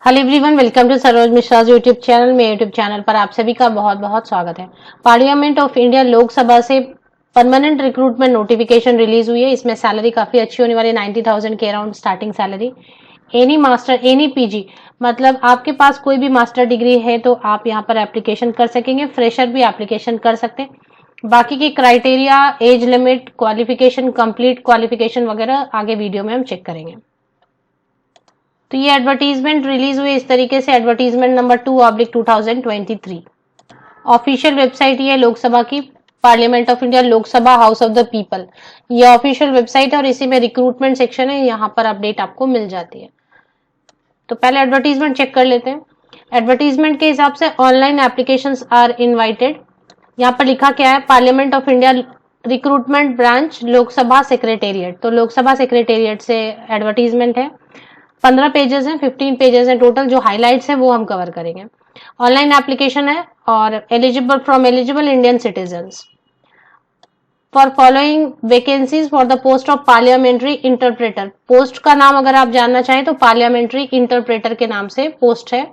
Hello everyone, welcome to Saroj Mishra YouTube channel. में YouTube channel पर आप सभी का बहुत बहुत स्वागत है। पार्लियामेंट ऑफ इंडिया लोकसभा से परमानेंट रिक्रूटमेंट नोटिफिकेशन रिलीज हुई है। इसमें सैलरी काफी अच्छी होने वाली है, 90,000 के around starting salary. Any master any PG, मतलब आपके पास कोई भी मास्टर डिग्री है तो आप यहाँ पर एप्लीकेशन कर सकेंगे। फ्रेशर भी एप्लीकेशन कर सकते हैं। बाकी की criteria, age limit, qualification, complete qualification वगैरह आगे वीडियो में हम चेक करेंगे। तो ये एडवर्टीजमेंट रिलीज हुई इस तरीके से, एडवर्टीजमेंट नंबर 2/2023। ऑफिशियल वेबसाइट ये लोकसभा की, parliament of India Lok Sabha house of the people, ये ऑफिशियल वेबसाइट है और इसी में रिक्रूटमेंट सेक्शन है। यहाँ पर अपडेट आपको मिल जाती है। तो पहले एडवर्टीजमेंट चेक कर लेते हैं। एडवर्टीजमेंट के हिसाब से ऑनलाइन एप्लीकेशंस आर इनवाइटेड। यहाँ पर लिखा क्या है, parliament of India recruitment branch Lok Sabha secretariat. तो लोकसभा सेक्रेटेरिएट से एडवर्टीजमेंट है। 15 पेजेस हैं, 15 पेजेस हैं टोटल। जो हाइलाइट्स हैं वो हम कवर करेंगे। ऑनलाइन एप्लीकेशन है और eligible Indian citizens for following vacancies for the post of parliamentary interpreter. Post का नाम अगर आप जानना चाहें तो पार्लियामेंट्री इंटरप्रेटर के नाम से पोस्ट है,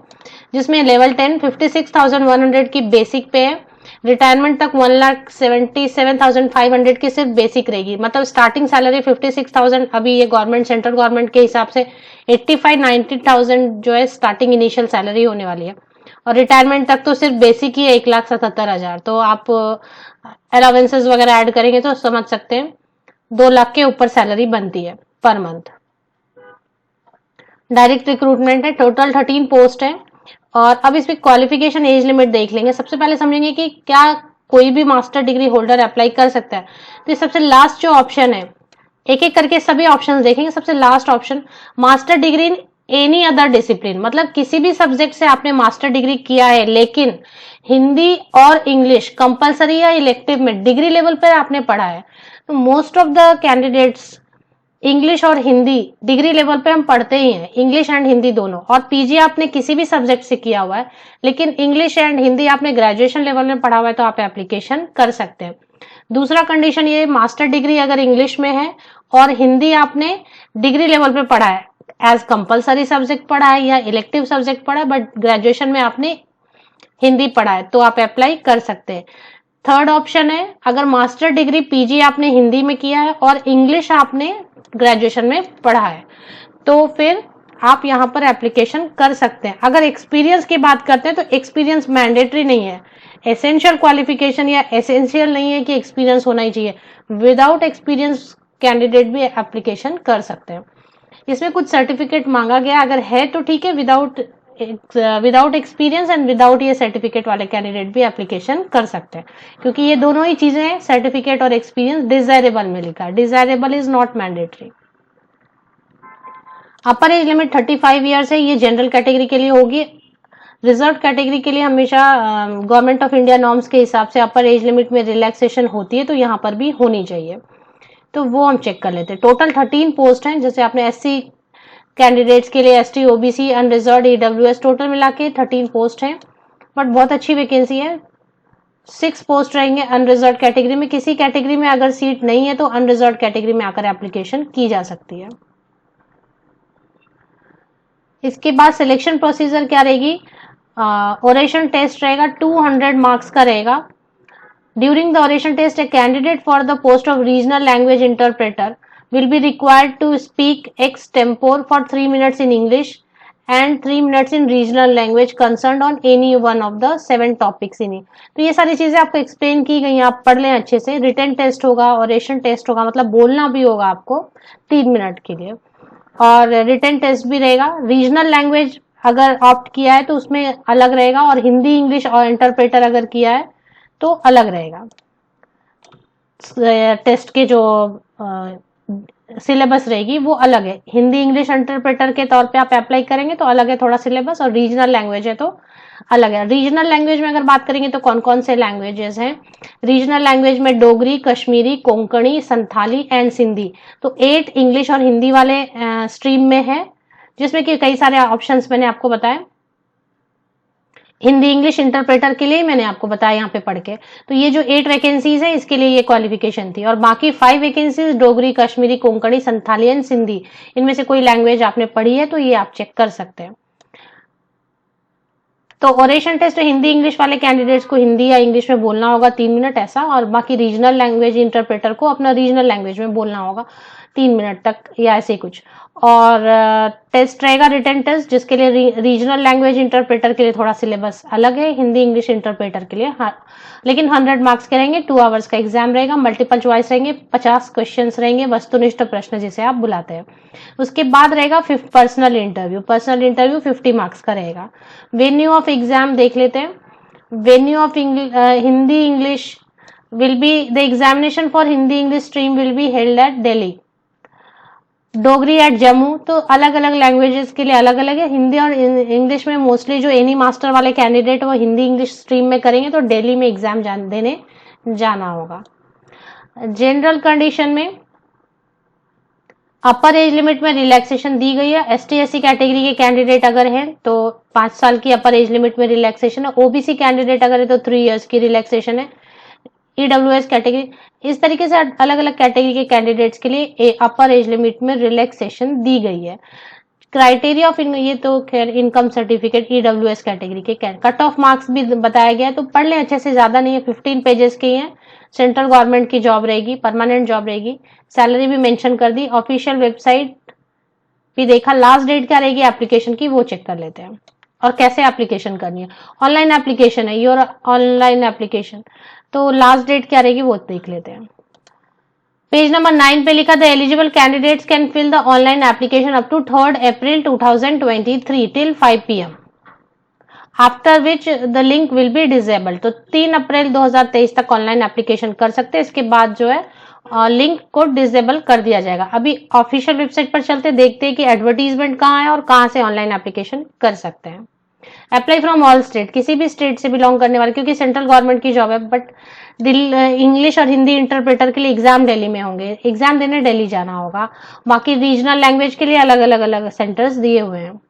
जिसमें लेवल 10 56,100 की बेसिक पे है। रिटायरमेंट तक 1,77,500 की सिर्फ बेसिक रहेगी, मतलब स्टार्टिंग सैलरी 56,000। अभी ये गवर्नमेंट, सेंट्रल गवर्नमेंट के हिसाब से 85-90,000 जो है स्टार्टिंग इनिशियल सैलरी होने वाली है। और रिटायरमेंट तक तो सिर्फ बेसिक ही है 1,77,000। तो आप अलावेंसेस वगैरह ऐड करेंगे तो समझ सकते हैं 2 लाख के ऊपर सैलरी बनती है पर मंथ। डायरेक्ट रिक्रूटमेंट है, टोटल 13 पोस्ट है। और अब इसमें क्वालिफिकेशन, एज लिमिट देख लेंगे। सबसे पहले समझेंगे कि क्या कोई भी मास्टर डिग्री होल्डर अप्लाई कर सकता है। तो सबसे लास्ट जो ऑप्शन है, एक एक करके सभी ऑप्शंस देखेंगे। सबसे last option, master degree in any other discipline, मतलब किसी भी सब्जेक्ट से आपने मास्टर डिग्री किया है लेकिन हिंदी और इंग्लिश कंपलसरी या इलेक्टिव में डिग्री लेवल पर आपने पढ़ा है। तो most of the candidates English और हिंदी डिग्री लेवल पे हम पढ़ते ही हैं, इंग्लिश एंड हिंदी दोनों। और पीजी आपने किसी भी सब्जेक्ट से किया हुआ है लेकिन इंग्लिश एंड हिंदी आपने ग्रेजुएशन लेवल में पढ़ा हुआ है तो आप एप्लीकेशन कर सकते हैं। दूसरा कंडीशन ये, मास्टर डिग्री अगर इंग्लिश में है और हिंदी आपने डिग्री लेवल पे पढ़ा है, एज कंपलसरी सब्जेक्ट पढ़ा है या इलेक्टिव सब्जेक्ट पढ़ा है, बट ग्रेजुएशन में आपने हिंदी पढ़ा है तो आप अप्लाई कर सकते हैं। थर्ड ऑप्शन है, अगर मास्टर डिग्री पीजी आपने हिंदी में किया है और इंग्लिश आपने ग्रेजुएशन में पढ़ा है तो फिर आप यहां पर एप्लीकेशन कर सकते हैं। अगर एक्सपीरियंस की बात करते हैं तो एक्सपीरियंस मैंडेटरी नहीं है, एसेंशियल क्वालिफिकेशन या एसेंशियल नहीं है कि एक्सपीरियंस होना ही चाहिए। विदाउट एक्सपीरियंस कैंडिडेट भी एप्लीकेशन कर सकते हैं। इसमें कुछ सर्टिफिकेट मांगा गया, अगर है तो ठीक है। विदाउट एक्सपीरियंस एंड विदाउट ये सर्टिफिकेट वाले कैंडिडेट भी एप्लीकेशन कर सकते हैं, क्योंकि ये दोनों ही चीजें, सर्टिफिकेट और एक्सपीरियंस, डिजायरेबल में लिखा है। Desirable is not mandatory. Upper age limit 35 years है, ये जनरल कैटेगरी के लिए होगी। रिजर्व कैटेगरी के लिए हमेशा गवर्नमेंट ऑफ इंडिया नॉर्म्स के हिसाब से अपर एज लिमिट में रिलैक्सेशन होती है, तो यहाँ पर भी होनी चाहिए। तो वो हम चेक कर लेते हैं। टोटल 13 पोस्ट हैं, जैसे आपने एससी कैंडिडेट्स के लिए, ST, OBC, unreserved, EWS, total मिला के 13 पोस्ट हैं। बट बहुत अच्छी वैकेंसी है। 6 पोस्ट रहेंगे अनरिजर्व्ड कैटेगरी में। किसी कैटेगरी में अगर सीट नहीं है तो अनरिजर्व्ड कैटेगरी में आकर एप्लीकेशन की जा सकती है। इसके बाद सिलेक्शन प्रोसीजर क्या रहेगी, ओरेशन टेस्ट रहेगा, 200 मार्क्स का रहेगा। During the oration test, a candidate for the post of regional language interpreter will be required to speak extempore for 3 minutes in English and 3 minutes in regional language concerned on any one of the 7 topics in it. तो ये सारी चीजें आपको explain की गई हैं, आप पढ़ लें अच्छे से। रिटन टेस्ट होगा, ओरेशन टेस्ट होगा, मतलब बोलना भी होगा आपको 3 मिनट के लिए, और रिटन टेस्ट भी रहेगा। रीजनल लैंग्वेज अगर ऑप्ट किया है तो उसमें अलग रहेगा, और हिंदी, इंग्लिश और इंटरप्रेटर अगर किया है तो अलग रहेगा। टेस्ट के जो सिलेबस रहेगी वो अलग है। हिंदी इंग्लिश इंटरप्रेटर के तौर पे आप अप्लाई करेंगे तो अलग है थोड़ा सिलेबस, और रीजनल लैंग्वेज है तो अलग है। रीजनल लैंग्वेज में अगर बात करेंगे तो कौन कौन से लैंग्वेजेस हैं रीजनल लैंग्वेज में, डोगरी, कश्मीरी, कोंकणी, संथाली एंड सिंधी। तो 8 इंग्लिश और हिंदी वाले स्ट्रीम में है, जिसमें कि कई सारे ऑप्शंस मैंने आपको बताए। हिंदी इंग्लिश इंटरप्रेटर के लिए मैंने आपको बताया यहाँ पे पढ़ के। तो ये जो 8 वैकेंसीज है इसके लिए ये क्वालिफिकेशन थी, और बाकी 5 वैकेंसीज डोगरी, कश्मीरी, कोंकणी, संथाली एंड सिंधी, इनमें से कोई लैंग्वेज आपने पढ़ी है तो ये आप चेक कर सकते हैं। तो ओरेशन टेस्ट हिंदी इंग्लिश वाले कैंडिडेट्स को हिंदी या इंग्लिश में बोलना होगा 3 मिनट ऐसा, और बाकी रीजनल लैंग्वेज इंटरप्रेटर को अपना रीजनल लैंग्वेज में बोलना होगा 3 मिनट तक या ऐसे कुछ। और टेस्ट रहेगा रिटन टेस्ट, जिसके लिए रीजनल लैंग्वेज इंटरप्रेटर के लिए थोड़ा सिलेबस अलग है, हिंदी इंग्लिश इंटरप्रेटर के लिए लेकिन 100 मार्क्स के रहेंगे। 2 आवर्स का एग्जाम रहेगा, मल्टीपल चॉइस रहेंगे, 50 क्वेश्चंस रहेंगे, वस्तुनिष्ठ प्रश्न जिसे आप बुलाते हैं। उसके बाद रहेगा personal interview. Personal interview 50 marks का रहेगा। वेन्यू ऑफ एग्जाम देख लेते हैं। Venue of Hindi English will be the examination for Hindi English stream will be held at Delhi, Dogri at Jammu. तो अलग अलग लैंग्वेजेस के लिए अलग अलग है। हिंदी और इंग्लिश में मोस्टली जो एनी मास्टर वाले कैंडिडेट वो हिंदी इंग्लिश स्ट्रीम में करेंगे तो दिल्ली में एग्जाम देने जाना होगा। जनरल कंडीशन में अपर एज लिमिट में रिलैक्सेशन दी गई है। एसटी एससी कैटेगरी के कैंडिडेट अगर हैं तो 5 साल की अपर एज लिमिट में रिलैक्सेशन है। ओबीसी कैंडिडेट अगर है तो 3 इयर्स की रिलैक्सेशन है। ईडब्ल्यूएस कैटेगरी, इस तरीके से अलग अलग कैटेगरी के कैंडिडेट्स के लिए अपर एज लिमिट में रिलैक्सेशन दी गई है। क्राइटेरिया ऑफ ये तो खैर इनकम सर्टिफिकेट ईडब्ल्यूएस कैटेगरी के कट ऑफ मार्क्स भी बताया गया है, तो पढ़ लें अच्छे से, ज्यादा नहीं है, 15 पेजेस के ही है। सेंट्रल गवर्नमेंट की जॉब रहेगी, परमानेंट जॉब रहेगी। सैलरी भी मेंशन कर दी। ऑफिशियल वेबसाइट भी देखा। लास्ट डेट क्या रहेगी एप्लीकेशन की वो चेक कर लेते हैं, और कैसे एप्लीकेशन करनी है। ऑनलाइन एप्लीकेशन है, योर ऑनलाइन एप्लीकेशन, तो लास्ट डेट क्या रहेगी वो देख लेते हैं। पेज नंबर 9 पे लिखा था eligible candidates can fill the online application up to 3 April 2023 till 5 PM, after which the link will be disable. तो 3 अप्रैल 2023 तक ऑनलाइन एप्लीकेशन कर सकते हैं, इसके बाद जो है लिंक को डिसेबल कर दिया जाएगा। अभी ऑफिशियल वेबसाइट पर चलते देखते हैं कि एडवर्टीजमेंट कहाँ है और कहाँ से ऑनलाइन एप्लीकेशन कर सकते हैं। अप्लाई फ्रॉम ऑल स्टेट, किसी भी स्टेट से बिलोंग करने वाले, क्योंकि सेंट्रल गवर्नमेंट की जॉब है, बट इंग्लिश और हिंदी इंटरप्रेटर के लिए एग्जाम दिल्ली में होंगे, एग्जाम देने दिल्ली जाना होगा। बाकी रीजनल लैंग्वेज के लिए अलग अलग सेंटर्स दिए हुए हैं।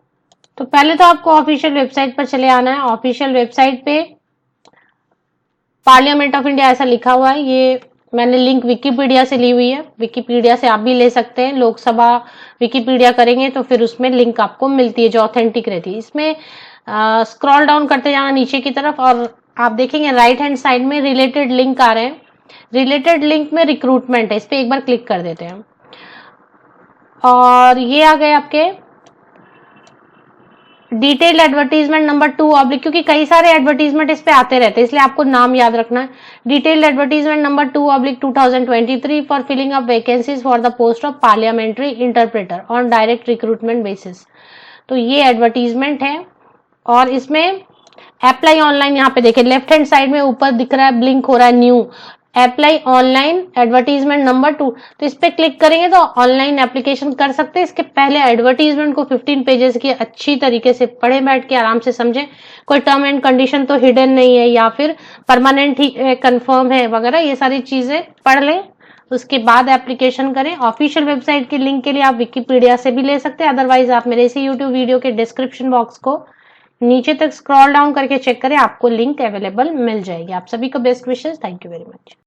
तो पहले तो आपको ऑफिशियल वेबसाइट पर चले आना है। ऑफिशियल वेबसाइट पे पार्लियामेंट ऑफ इंडिया ऐसा लिखा हुआ है। ये मैंने लिंक विकिपीडिया से ली हुई है, विकिपीडिया से आप भी ले सकते हैं। लोकसभा विकिपीडिया करेंगे तो फिर उसमें लिंक आपको मिलती है जो ऑथेंटिक रहती है। इसमें स्क्रॉल डाउन करते जाना नीचे की तरफ और आप देखेंगे राइट हैंड साइड में रिलेटेड लिंक आ रहे हैं। रिलेटेड लिंक में रिक्रूटमेंट है, इस पे एक बार क्लिक कर देते हैं और ये आ गए आपके डिटेल्ड एडवर्टीजमेंट नंबर 2 ऑब्लिक, क्योंकि कई सारे एडवर्टीजमेंट इस पे आते रहते हैं इसलिए आपको नाम याद रखना है। Detailed advertisement number 2 oblique 2023 for filling up vacancies for the post of parliamentary interpreter on direct recruitment basis. तो ये एडवर्टीजमेंट है और इसमें अप्लाई ऑनलाइन, यहाँ पे देखिए लेफ्ट हैंड साइड में ऊपर दिख रहा है, ब्लिंक हो रहा है new apply online advertisement number 2। तो इस पे क्लिक करेंगे तो ऑनलाइन एप्लीकेशन कर सकते हैं। इसके पहले एडवर्टीजमेंट को 15 पेजेस की अच्छी तरीके से पढ़े, बैठ के आराम से समझे। कोई टर्म एंड कंडीशन तो हिडन नहीं है या फिर परमानेंट ही कंफर्म है वगैरह, ये सारी चीजें पढ़ लें, उसके बाद एप्लीकेशन करें। ऑफिशियल वेबसाइट के लिंक के लिए आप विकिपीडिया से भी ले सकते हैं, अदरवाइज आप मेरे इसी यूट्यूब वीडियो के डिस्क्रिप्शन बॉक्स को नीचे तक स्क्रॉल डाउन करके चेक करें, आपको लिंक अवेलेबल मिल जाएगी। आप सभी को best wishes, thank you very much.